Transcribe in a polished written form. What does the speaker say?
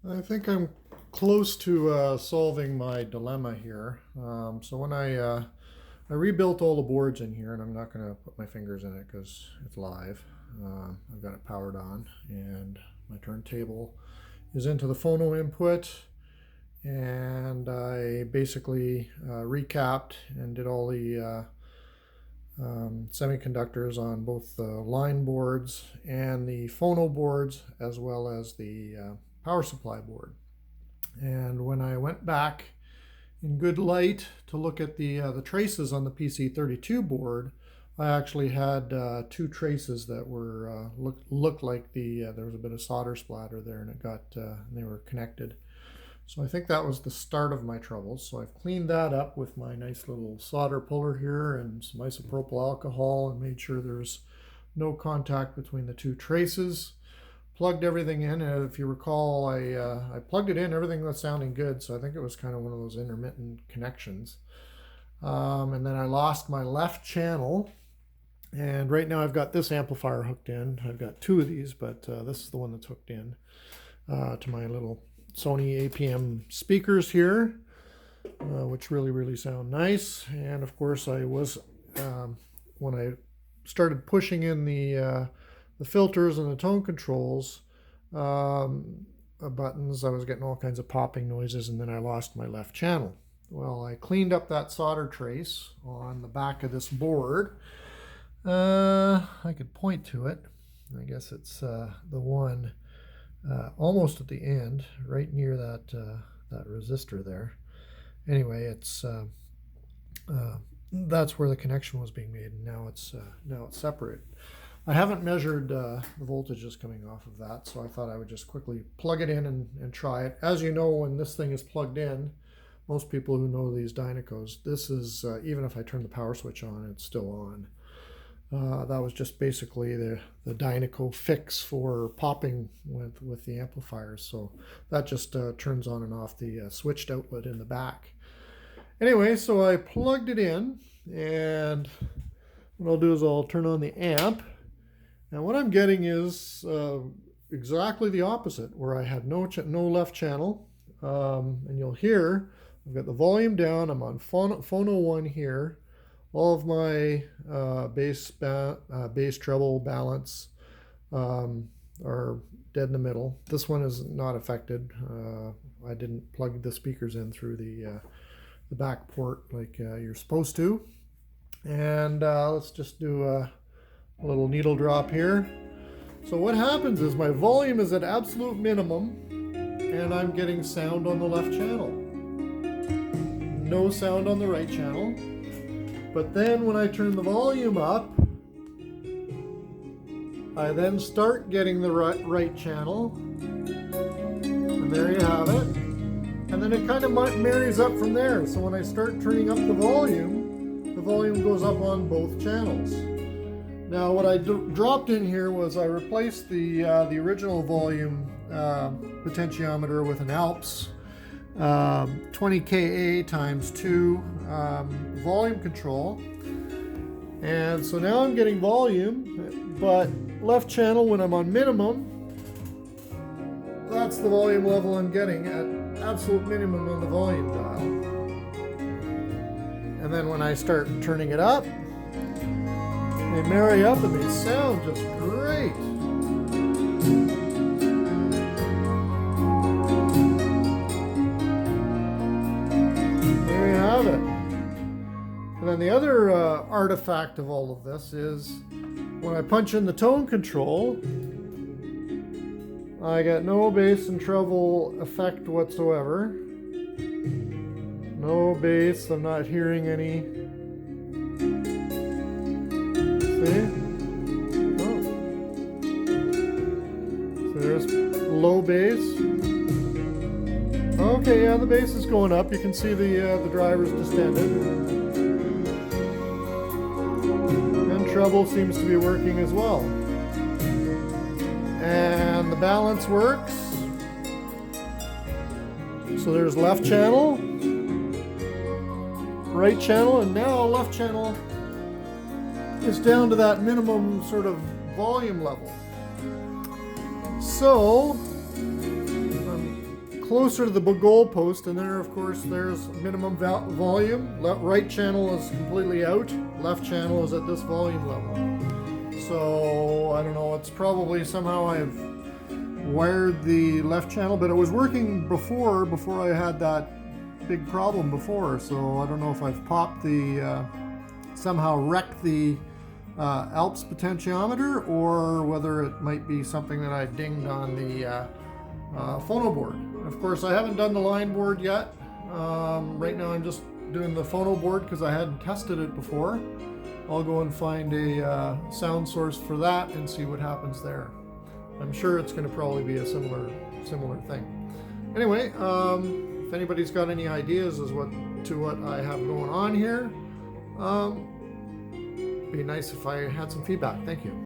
I think I'm close to solving my dilemma here. So when I rebuilt all the boards in here, and I'm not going to put my fingers in it because it's live. I've got it powered on, and my turntable is into the phono input, and I basically recapped and did all the semiconductors on both the line boards and the phono boards, as well as the power supply board. And when I went back in good light to look at the traces on the PC32 board, I actually had two traces that were looked like there was a bit of solder splatter there, and they were connected. So I think that was the start of my troubles. So I've cleaned that up with my nice little solder puller here and some isopropyl alcohol, and made sure there's no contact between the two traces. Plugged everything in, and if you recall, I plugged it in, everything was sounding good, so I think it was kind of one of those intermittent connections. And then I lost my left channel, and right now I've got this amplifier hooked in. I've got two of these, but this is the one that's hooked in to my little Sony APM speakers here, which really sound nice. And of course I was, when I started pushing in the filters and the tone controls buttons, I was getting all kinds of popping noises, and then I lost my left channel. Well, I cleaned up that solder trace on the back of this board. I could point to it. I guess it's the one almost at the end, right near that resistor there. Anyway, it's that's where the connection was being made, and now it's separate. I haven't measured the voltages coming off of that, so I thought I would just quickly plug it in and try it. As you know, when this thing is plugged in, most people who know these Dynacos, this is, even if I turn the power switch on, it's still on. That was just basically the Dynaco fix for popping with the amplifiers. So that just turns on and off the switched outlet in the back. Anyway, so I plugged it in, and what I'll do is I'll turn on the amp. And what I'm getting is exactly the opposite, where I had no left channel. And you'll hear I've got the volume down. I'm on phono 1 here. All of my bass treble balance are dead in the middle. This one is not affected. I didn't plug the speakers in through the back port like you're supposed to. And let's just do a little needle drop here. So what happens is my volume is at absolute minimum, and I'm getting sound on the left channel. No sound on the right channel. But then when I turn the volume up, I then start getting the right channel. And there you have it. And then it kind of marries up from there. So when I start turning up the volume goes up on both channels. Now what I dropped in here was I replaced the original volume potentiometer with an Alps 20 kA times 2 volume control, and so now I'm getting volume, but left channel when I'm on minimum, that's the volume level I'm getting at absolute minimum on the volume dial. And then when I start turning it up, they marry up and they sound just great. There you have it. And then the other artifact of all of this is when I punch in the tone control, I get no bass and treble effect whatsoever. No bass, I'm not hearing any. See? Oh. So there's low bass. Okay, yeah, the bass is going up. You can see the driver's distended. And treble seems to be working as well. And the balance works. So there's left channel, right channel, and now left channel is down to that minimum sort of volume level. So I'm closer to the goal post, and there, of course, there's minimum volume. Right channel is completely out. Left channel is at this volume level. So I don't know. It's probably somehow I've wired the left channel, but it was working before I had that big problem before. So I don't know if I've popped the somehow wrecked the Alps potentiometer, or whether it might be something that I dinged on the phono board. Of course, I haven't done the line board yet. Right now I'm just doing the phono board because I hadn't tested it before. I'll go and find a sound source for that and see what happens there. I'm sure it's going to probably be a similar thing. Anyway, if anybody's got any ideas as to what I have going on here, be nice if I had some feedback. Thank you.